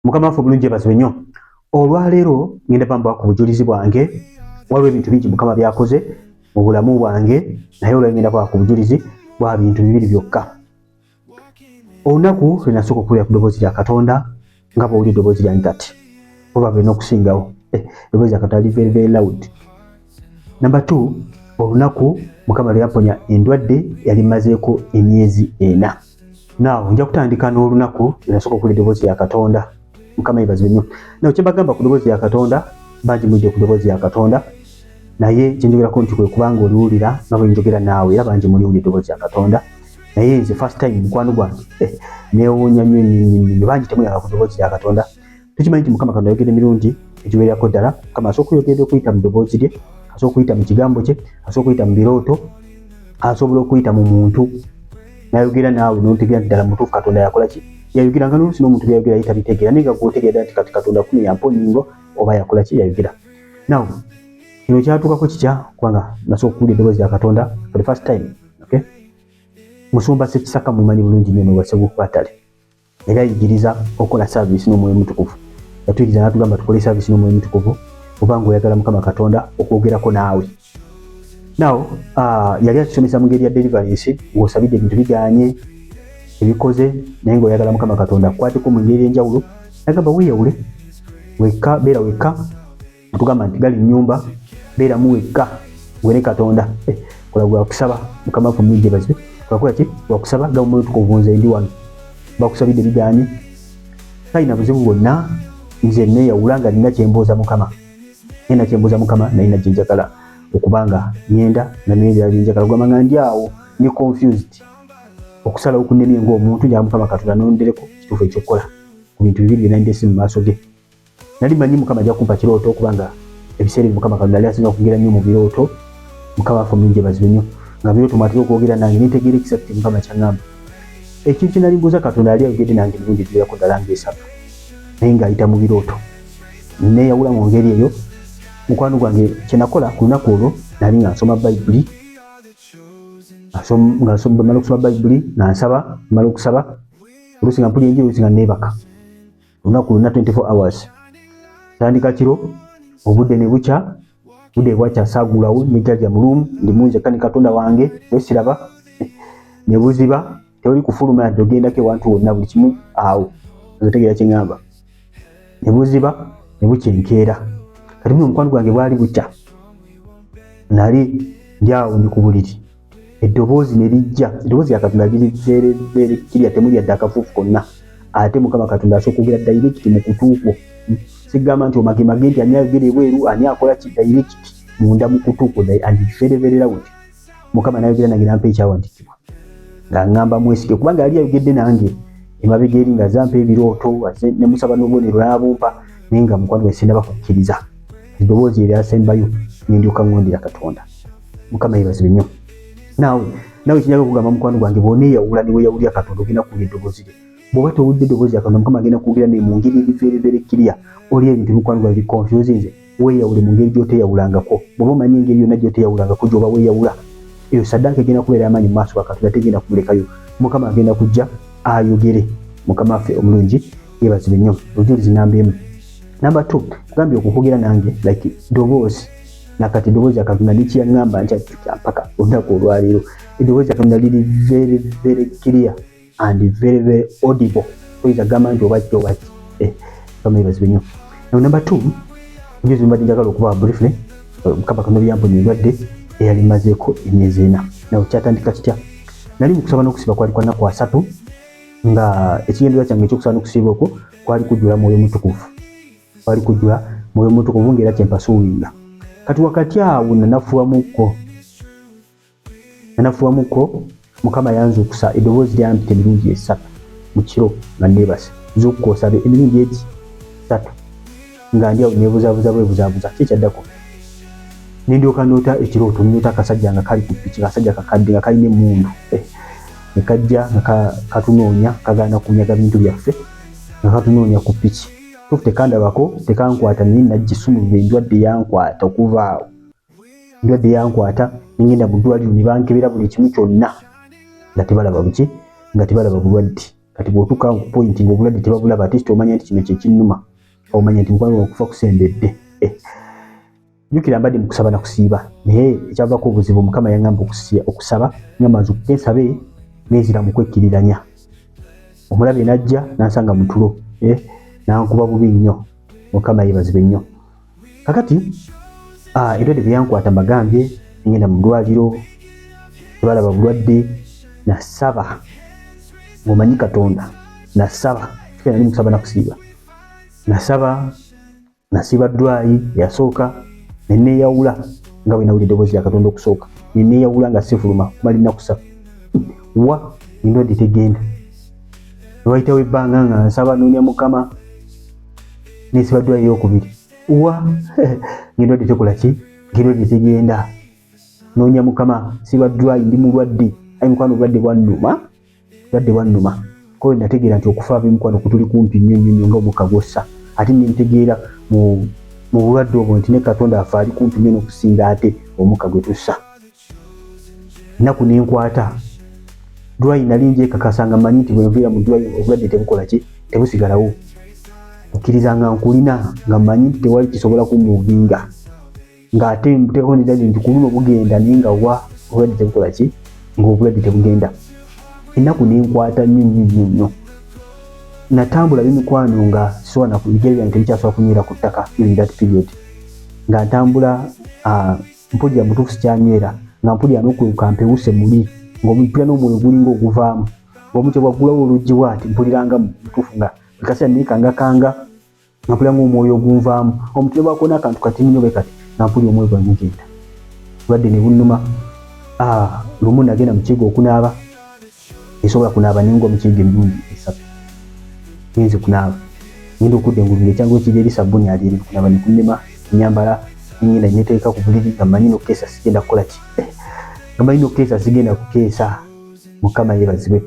mukama waffe bulungi ebazibwe nnyo. Olwaleero ngenda bamba ku bujulizi bwange, waliwo ebintu bingi mukama byakoze mu bulamu bwange, naye olwo ngenda kwa ku bujulizi bwa bintu bibiri byokka. Olunaku lwe nasooka okuwulira ku ddoboozi lya Katonda nga bw'owulira eddoboozi lyange kati oba bwe n'okusingawo eddoboozi lya Katonda li very very loud. Number 2, olunaku mukama lwe yaponya endwadde yali mazeeko emyezi 4. Naawe nja kutandika n'olunaku lwe nasooka okuwulira eddoboozi lya Katonda. Mukama yeebazibwe nnyo. Nawe kye mbagamba ku ddoboozi lya Katonda, bangi mulidde ku ddoboozi lya Katonda, naye kye njogerako nti kwe kubanga oliwulira nga bwe njogera naawe era bangi muliwulira eddoboozi lya Katonda. Naye nze first time mukwano gwange neewuunya nnyo nnyo bangi temuyagala ku ddoboozi lya Katonda. Tukimanyi nti Mukama Katonda ayogera emirundi egiwererako ddala. Mukama asobola okuyogera okuyita mu ddoboozi lye, asobola okuyita mu kigambo kye, asobola okuyita mu birooto, asobola okuyita mu muntu n'ayogera naawe n'otegeera ddala mutuufu Katonda yakola ki. Yayogera nga n'oluusi n'omuntu byayogera ye tabitegeera naye nga gw'otegeera nti kati Katonda kumi yamponingo oba yakola ki, yayogera. Now kino kyatuukako kikya kubanga nasooka okuwulira eddoboozi lya Katonda for the first time. Okay? Musumba Ssekisaka mumanyi bulungi nnyo n'obwase bw'okubatale era ayigiriza okola service n'omwoyo mutukuvu. Yatuyigiriza n'atugamba tukole service n'omwoyo mutukuvu oba ng'oyagala Mukama Katonda okwogerako naawe. Now yali atusomesa mu ngeri ya deliverance ng'osabidde ebintu bigaanye ebikoze naye ng'oyagala Mukama Katonda akwateko mu ngeri enjawulo. Yagamba weeyawule wekka, beera wekka. Atugamba nti gali nnyumba beeramu wekka gwe ne Katonda. Kola gwe wakusaba Mukama waffe mulungi yeebazibwe. Kola ki wakusaba nga omwoyo otukuvu nze ndi wano bakusabidde bigaanye talina buzibu bwonna. Nze neeyawula nga nina kyembooza Mukama, nina kyembooza Mukama naye nina gye njagala okubanga ngenda nga nina ebirala bye njagala. Gwama nga ndi awo ne confused okusalawo kunnemye ng'omuntu njagala Mukama Katonda nondereko kituufu ekyokukola ku bintu bibiri byonna ndesi mu maaso ge. Nali manyi Mukama ajja kumpa kirooto kubanga ebiseera ebyo Mukama Katonda yali asinga okugera nnyo mu birooto. Mukama waffe mulungi yeebazibwe nnyo nga birooto mwatera okwogera nange nintegeera exactly Mukama kyangamba. Ekintu kye nali mbuuza Katonda yali ayogedde nange emirundi egiwerako ddala ng'esatu naye ng'ayita mu birooto. Neeyawula mu ngeri eyo. Mukwano gwange kye nakola ku lunaku olwo nali nga nsoma Bayibuli, mala okusoma Bayibuli nga nsaba, mala okusaba oluusi nga mpulira enjiri, oluusi nga neebaka. Olunaku luna 24 hours. Tandika kiro obudde ne bukya, budde bwakyasaagulawo nejjajja mu luumu ndi munzekka ne Katonda wange wesiraba ne buziba tewali kufuluma yadde ogendako ewantu wonna buli kimu awo otegeera kye ŋŋamba. Ne buziba ne bukyenkeera. Kati muno mukwano gwange bwali bukya nali ndi awo ndi ku buliri eddoboozi ne lijja. Eddoboozi lya Katonda liri very clear, temuli yadde akafuufu konna. Ate Mukama Katonda asobola okwogera direct mu kutuukwo. Sigamba nti omagemage nti ani ayogera ebweru ani akola ki, direct munda mu kutuukwo and very very loud. Mukama n'ayogera nange n'ampa ekyawandiikibwa nga ŋŋamba mwesige kubanga yali ayogedde nange emabega eri nga zampa ebirooto ne musaba n'obubonero n'abumpa naye nga mukwano gwe sinaba kukkiriza. Eddoboozi eryasembayo ne ndyoka ŋŋondera Katonda. Mukama yeebazibwe nnyo. Naawe kinyaga okugamba mukwano gwange bw'oneeyawula ne weeyawulira Katonda ogenda kuwulira eddoboozi lye. Bw'oba towulidde eddoboozi lya Katonda Mukama agenda kwogera naye mu ngeri eri very very clear. Oli ebintu mukwano gwange biconfusinze, weeyawule mu ngeri gy'oteeyawulangako. Bw'oba omanyi engeri yonna gy'oteeyawulangako gy'oba weeyawula, eyo saddaaka egenda kubeera y'amaanyi mu maaso ga Katonda, tegenda kulekayo. Mukama agenda kujja ayogere. Mukama waffe omulungi yeebazibwe nnyo. Obujulizi namba 1. Number 2, kugambye okukwogera nange like ddoboozi nakati eddoboozi lya Katonda nikyaŋŋamba nkyajjukya mpaka olunaku olwaleero. Eddoboozi lya Katonda liri very very clear and very very audible. Oyinza gamba nti oba ki oba ki. Mukama yeebazibwe nnyo. Now number 2, njuzi mbadde njagala okuba briefly Mukama Katonda yamponya endwadde eyali mazeeko emyezi 4. Nawe kyatandika kitya? Nali mu kusaba n'okusiba kwali kwa nnaku 3 nga ekigendererwa kyange ekyokusaba n'okusiba okwo kwali kujjula mwoyo mutukuvu. Kwali kujjula mwoyo mutukuvu ng'era kye mpasuubira. Kati wakati awo nanafuwamuko Mukama yanzuukusa eddoboozi lyampita emirundi 3 mu kiro nga neebase. Zuukuka osabe emirundi 3 nga ndi awo neebuzaabuza bwebuzaabuza ki ekyaddako. Ne ndyoka ndoota ekirooto, ndoota akasajja nga kali ku ppiki, akasajja kakadde nga kalina emmundu. Ne kajja nga katunoonya, kagaana kunyaga bintu byaffe nga katunoonya ku ppiki. Tuufu tekandabako, tekankwata naye najjisumulula endwadde yankwata okuva awo. Endwadde yankwata ne ngenda mu ddwaliro ne bankebera buli kimu kyonna nga tebalaba buki, nga tebalaba bulwadde. kati bwotuka ku point ng'obulwadde tebabulaba ate kyomanya nti kino kye kinnuma omanya nti mukwano okufa kusembedde. Jjukira mbadde mu kusaba na kusiiba naye ekyavaako obuzibu Mukama yaŋŋamba okusaba ngamba nzukuke nsabe neezira mu kwekkiriranya. Omulabe n'ajja n'ansanga mu tulo n'ankuba bubi nnyo. Mukama yeebazibwe nnyo. Kakati endwadde bwe yankwata mbagambye ngenda mu ddwaliro tebalaba bulwadde nasaba ng'omanyi Katonda nasaba kikira nali mu kusaba na kusiiba nasaba nasiiba ddwayi yasooka nenneeyawula nga bwe nawulira eddoboozi lya Katonda okusooka nenneeyawula nga sifuluma kumala ennaku 3 wa endwadde tegenda. Wayitawo ebbanga nga nsaba noonya Mukama nesiba ddwayi ey'okubiri wa endwadde tekola ki endwadde tegenda. Noonya Mukama siba ddwayi ndi mulwadde ayi mukwano obulwadde bwannuma ko nategeera nti okufa ab'emikwano kutuli kumpi nnyo ng'omukka gw'ossa ate nentegeera mu bulwadde obwo nti ne Katonda afe ali kumpi nnyo n'okusinga ate omukka gwe tussa. Ennaku nenkwata ddwayi nali njeekakasa nga mmanyi nti bwe nviira mu ddwayi obulwadde tebukola ki tebusigalawo. Okkiriza nga nkulina nga mmanyi nti tewali kisobola kumuvinga ng'ate nteekondera nti ku luno bugenda naye nga wa obulwadde tebukola ki ng'obulwadde tebugenda. Ennaku nenkwata nnyo. Natambula b'emikwano nga sisobola ebigere byange tebikyasobola kunywera ku ttaka during that period. Nga ntambula mpulira mutuufu sikyanywera nga mpulira n'okuluka mpewuse muli ng'ompulira n'omwoyo gulinga oguvaamu ng'omutwe gwaggulawo oluggi bw'ati mpuliranga mutuufu nga ekasera neekangakanga nga mpulira ng'omwoyo ogunvaamu omutwe gwako n'akantu katinnyo bwe kati nga mpulira omwoyo gwange gugenda. Obulwadde ne bunnuma. Lumu nagenda mu kiyigo okunaaba esobola kunaaba nengwa mu kiyigo emirundi 3 ngenze kunaaba ngenda okudda engulumira ekyangu ekiri eri sabbuuni ali eri kunaaba ne kunnema ennyambala ngenda neteeka ku buliri nga mmanyi n'okkeesa sigenda kukola ki nga mmanyi n'okkeesa sigenda kukeesa. Mukama yeebazibwe.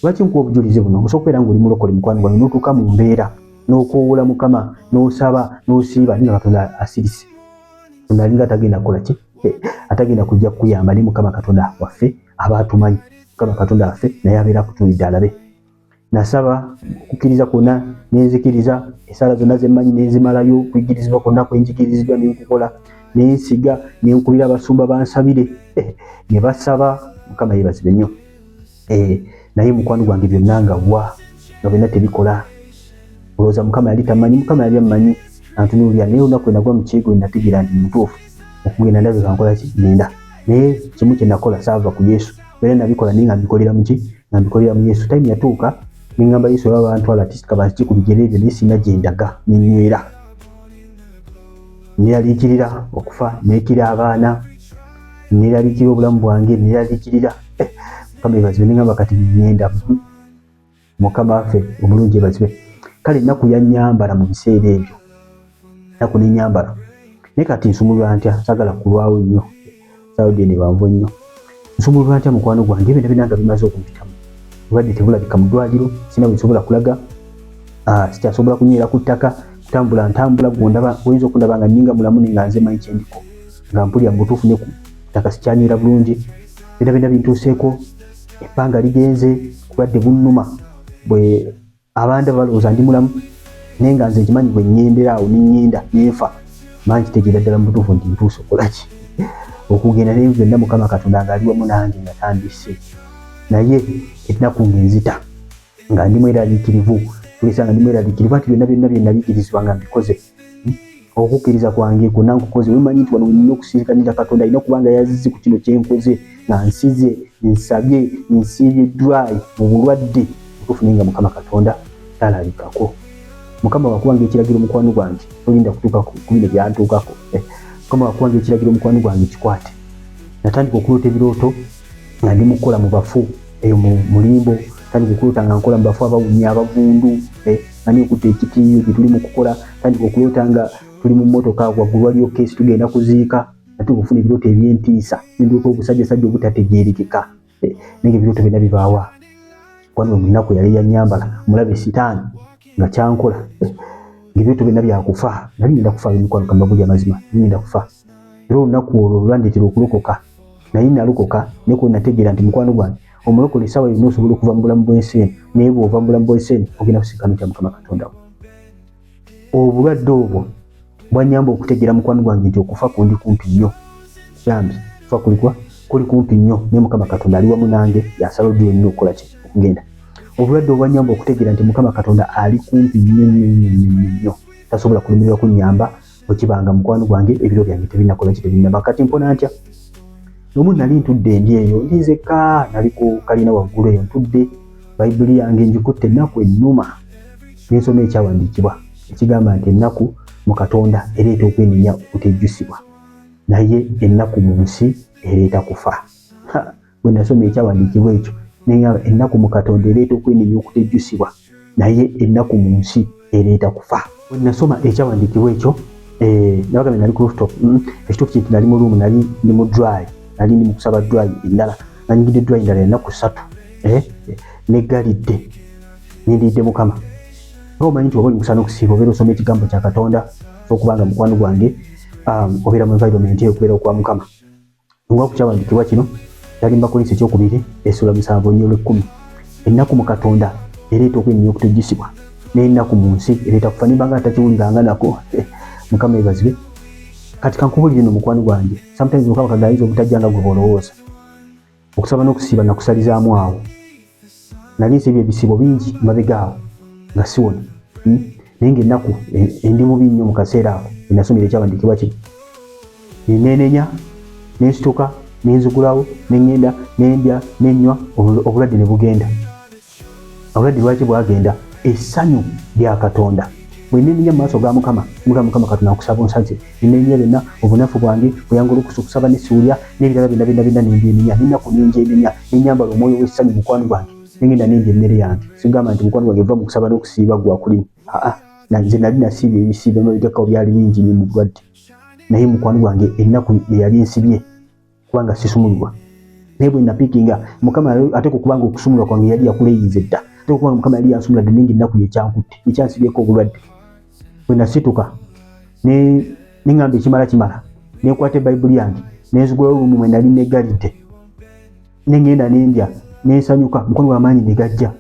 Lwaki nkuwa obujulizi buno? Osobola okubeera ng'oli mulokole mukwano gwange n'otuuka mu mbeera n'okoowoola Mukama n'osaba n'osiiba nga Katonda asirise nalinga tagenda kukola ki atagenda kujja kukuyamba ne Mukama Katonda waffe aba atumanyi. Mukama Katonda waffe naye abeera akutuulidde alabe. Nasaba okukkiriza kwonna nenzikiriza esaala zonna zemmanyi nenzimalayo okuyigirizibwa kwonna kwenjigiriziddwa nenkukola nensiga nenkubira abasumba bansabire ne basaba. Mukama yeebazibwe nnyo. Naye mukwano gwange byonna nga nga byonna tebikola. Olowooza Mukama yali tamanyi? Mukama yali ammanyi antunuulira naye olunaku lwe nagwa mu kiyigo nategeera nti mutuufu okugenda ndabika nkola ki ngenda naye kimu kye nakola saava ku Yesu era nabikola naye nga mbikolera mu ki nga mbikolera mu Yesu. Time yatuuka neŋŋamba Yesu oba bantwala tisika baki ku bigere ebyo naye sina gye ndaga nenywera neeraliikirira okufa neekira abaana neeraliikirira obulamu bwange neeraliikirira. Mukama yeebazibwe neŋŋamba kati ngenda. Mukama waffe omulungi yeebazibwe. Kale ennaku yannyambala mu biseera ebyo ennaku nenyambala naye kati nsumulula ntya saagala kulwawo nnyo saawudde ne banvu nnyo. Nsumulula ntya mukwano gwange ebyo nabinanga bimaze okumpitamu obulwadde tebulabika mu ddwaliro sina bwe nsobola kulaga sikyasobola kunywera ku ttaka ntambula gwondaba oyinza okundaba nga nninga mulamu naye nga nze manyi kyendiko nga mpulira mu butuufu ne ku ttaka sikyanywera bulungi era byonna bintuuseeko ebbanga ligenze obulwadde bunnuma bwe abandi balowooza ndi mulamu naye nga nze nkimanyi bwe nnyendera awo neŋŋenda nenfa manyi kitegeera ddala mu butuufu nti ntuuse okukola ki okugenda naye byonna Mukama Katonda ng'ali wamu nange nga tandise naye ennaku ng'enzita nga ndi mweraliikirivu tulisa nga ndi mweraliikirivu ati byonna bye naliikirizibwa nga mbikoze. Okukkiriza kwange kwonna nkukoze wemanyi nti wano nina okusirikanira Katonda alina okuba nga yazizze ku kino kye nkoze nga nsize nsabye nsiibye ddwayi mu bulwadde butuufu naye nga Mukama Katonda talabikako. Mukama wakubanga ekiragiro mukwano gwange tolinda kutuuka ku bino byantuukako. Mukama wakubanga ekiragiro mukwano gwange kikwate. Natandika okuloota ebirooto nga ndi mukola mu bafu eyo mu mulimbo tandika okuloota nga nkola mu bafu abawunya abavundu nga nikutte ekitiiyo gye tuli mu kukola tandika okuloota nga tuli mu mmotoka waggulu waliyo keesi tugenda kuziika natuuka okufuna ebirooto ebyentiisa ebirooto obusajjasajja obutategeerekeka naye ebirooto byonna bibaawa kwano mu nnaku yali yannyambala mulabe sitaani nga kyankola ng'ebirooto byonna byakufa nali ngenda kufa ab'emikwano kamba buli amazima ngenda kufa era olunaku olwo lwandeetera okulokoka naye nalokoka ne ko nategeera nti mukwano gwange omulokole sawa yonna osobola okuva mu bulamu bw'ensi naye bw'ova mu bulamu bw'ensi ogenda kusinkana kya Mukama Katonda wo. Obulwadde obwo bwanyamba okutegeera mukwano gwange nti okufa kundi kumpi nnyo. Kyambi kufa kuli kumpi nnyo ne Mukama Katonda ali wamu nange yasala ojjo nnyo okukola ki okugenda. Obulwadde obwo bwanyamba okutegeera nti Mukama Katonda ali kumpi nnyo tasobola kulemererwa kunnyamba okibanga mukwano gwange ebiro byange tebinakola ki tebinaba. Kati mpona ntya? Nomu nali ntudde ndi eyo ndizeka nali ku kalina waggulu eyo ntudde Bayibuli yange njikutte ennaku ennuma n'ensoma ekyawandiikibwa ekigamba nti ennaku mu Katonda ereeta okwenenya okutejjusibwa naye ennaku mu nsi ereeta kufa. Bwe nasoma ekyawandiikibwa ekyo neŋŋamba ennaku mu Katonda ereeta okwenenya okutejjusibwa naye ennaku mu nsi ereeta kufa. Bwe nasoma ekyawandiikibwa ekyo nabagambe nali ku rooftop ekituufu kinti nali mu ruumu nali ndi mu dry nali ndi mu kusaba dry endala nanyigidde dry endala ennaku 3 neggalidde nindidde Mukama. Nga omanyi nti oba oli mukusana okusiiba obeera osoma ekigambo kya Katonda okubanga mukwano gwange obeera mu environment eyo okubeera okwa Mukama. Nga ku kyawandiikibwa kino yali Mbakolinsi ekyokubiri essula 7:10 ennaku mu Katonda ereeta okwenenya okutejjusibwa n'ennaku mu nsi ereeta kufa. Nimbanga atakiwuliranga nako Mukama yeebazibwe. Kati kankubulire no mukwano gwange sometimes Mukama Katonda ayinza obutajjanga gwe olowooza okusaba n'okusiiba nakusalizaamu awo nali nsibye ebisibo bingi mabega awo nga siwona naye ng'ennaku endi mubi nnyo mu kaseera ako enasomera ekyawandiikibwa kino nenenya nensituka nenzigulawo neŋŋenda nendya nenywa obulwadde ne bugenda. Obulwadde lwaki bwagenda? Essanyu lya Katonda bwe nenenya mu maaso ga Mukama Katonda akusaba onsaze nenenya byonna obunafu bwange bweyanga okusaba n'esiwulya n'ebirala byonna nembyenenya n'ennaku nenjenenya nenyambala omwoyo w'essanyu mukwano gwange nengenda nendya emmere yange. Sigamba nti mukwano gwange va mu kusaba n'okusiiba gwakulimu nze nali nasiibye ebisiibo emabegako byali bingi nnyo mu bulwadde naye mukwano gwange ennaku eyali ensibye kubanga sisumulwa naye bwe napiikinga Mukama ate kubanga okusumulwa kwange yali yakuleyinze dda ate kubanga Mukama yali yansumula dda nenga ennaku yekyankutte ekyansibyeko obulwadde. Bwe nasituka neŋŋamba ekimala nekwata Bayibuli yange nenzigulawo olumu mwe nali neggalidde neŋŋenda nendya nensanyuka mukwano gw'amaanyi ne gajja.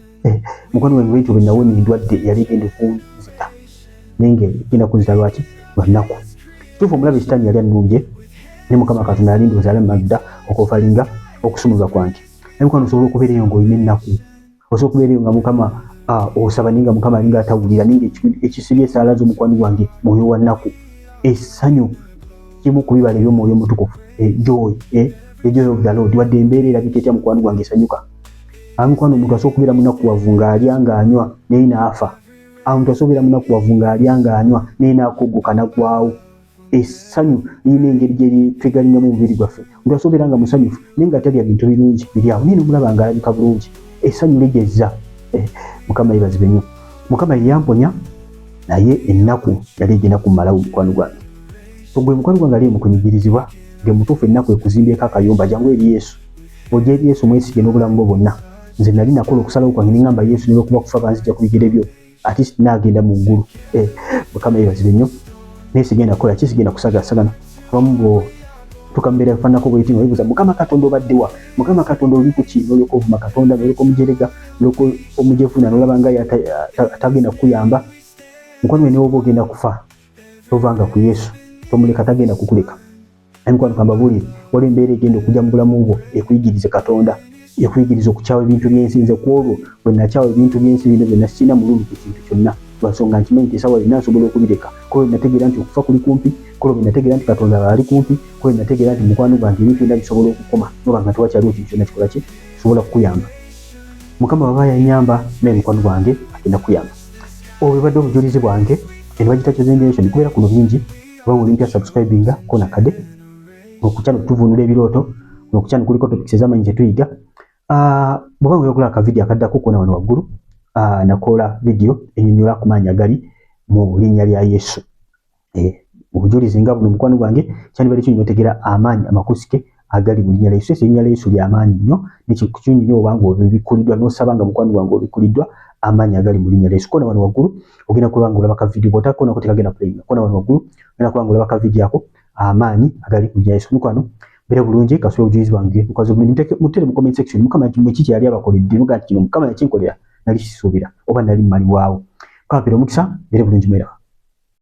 Mukwano gwange bwekyo bwe nawona endwadde yali egenda okunzita nenge egenda kunzita lwaki lwannaku. Kituufu omulabe Sitaani yali annumbye ne Mukama Katonda yali ndowooza alamagda okofalinga okusumulwa kwange. Naye mukwano osobola okubeera eyo ng'olina ennaku osobola okubeera eyo nga Mukama osaba ninga Mukama alinga atawulira ninga ekisibye esaala z'omukwano gwange mwoyo wa nnaku. Essanyu kimu ku bibala eby'omwoyo omutukuvu joy the joy of the Lord wadde embeera erabika etya mukwano gwange esanyuka. Mukwano omuntu asobola okubeera munakuwavu ng'alya ng'anywa naye n'afa. Omuntu asobola okubeera munakuwavu ng'alya ng'anywa naye n'akoggoka n'aggwaawo. Essanyu lirina engeri gye litwegalingamu omubiri gwaffe. Omuntu asobola okubeera nga musanyufu naye nga talya bintu birungi biri awo naye n'omulaba ng'alabika bulungi. Essanyu ligezza. Mukama yeebazibwe nnyo. Mukama ye yamponya naye ennaku yali egenda kummalawo mukwano gwange. Gwe mukwano gwange ali mu kunyigirizibwa nga mutuufu ennaku ekuzimbyeko akayumba jangu eri Yesu. Ojja eri Yesu mwesige n'obulamu bwo bwonna. Nze nali nakola okusalawo kwange ne ŋŋamba Yesu ne lwekuba kufa banzija ku bigere byo ate naagenda mu ggulu. Mukama yeebazibwe nnyo. Naye sigenda kukola ki sigenda kusagaasagana. Abamu bo tukambeera efaananako bw'eti nga weebuuza Mukama Katonda obadde wa? Mukama Katonda oli ku ki? N'olyoka ovuma Katonda n'olyoka omujerega n'olyoka omujefuna n'olaba nga atagenda kukuyamba. Mukwano gwe newoba ogenda kufa tovanga ku Yesu tomuleka tagenda kukuleka. Naye mukwano kambabuulire waliwo embeera egenda okujja mu bulamu bwo ekuyigirize Katonda ekuyigiriza okukyawa ebintu by'ensi. Nze ku olwo bwe nakyawa ebintu by'ensi bino bye nasina mululu ku kintu kyonna lwansonga nkimanyi nti esawa yonna nsobola okubireka. Ko nategeera nti okufa kuli kumpi, ko bwe nategeera nti Katonda ali kumpi, ko nategeera nti mukwano gwange ebintu byonna bisobola okukoma noba nga tewakyaliwo kintu kyonna kikola ki kisobola kukuyamba. Mukama baba yanyamba naye mukwano gwange agenda kukuyamba. Obwo bwabadde obujulizi bwange eno bagita Chosen Generation kubeera kuno bingi oba olimpya subscribinga ko nakade okukyano tuvunula ebirooto okukyano kuliko topics ez'amanyi gye tuyiga. Bw'oba ng'oyokola akavidiyo akaddako kona wano waggulu nakola vidiyo ennyonnyola ku maanyi agali mu linnya lya Yesu. Obujulizi nga buno mukwano gwange kyandibadde kinyootegera amaanyi amakusike agali mu linnya lya Yesu. Erinnya lya Yesu lya maanyi nnyo nekinyonnyo obanga obikuliddwa n'osaba nga mukwano gwange obikuliddwa amaanyi agali mu linnya lya Yesu. Kona wano waggulu ogenda kulaba nga olaba kavidiyo bw'otaako nako tekagenda playinga. Kona wano waggulu ogenda kulaba nga olaba kavidiyo ako amaanyi agali mu linnya lya Yesu. Mukwano bere bulungi kaswe obujulizi bwange because mutere mu comment section mukama kiki yali abakoledde muga kino mukama yakinkolera nali kisubira oba nali mali waawo kapiro mukisa bere bulungi mera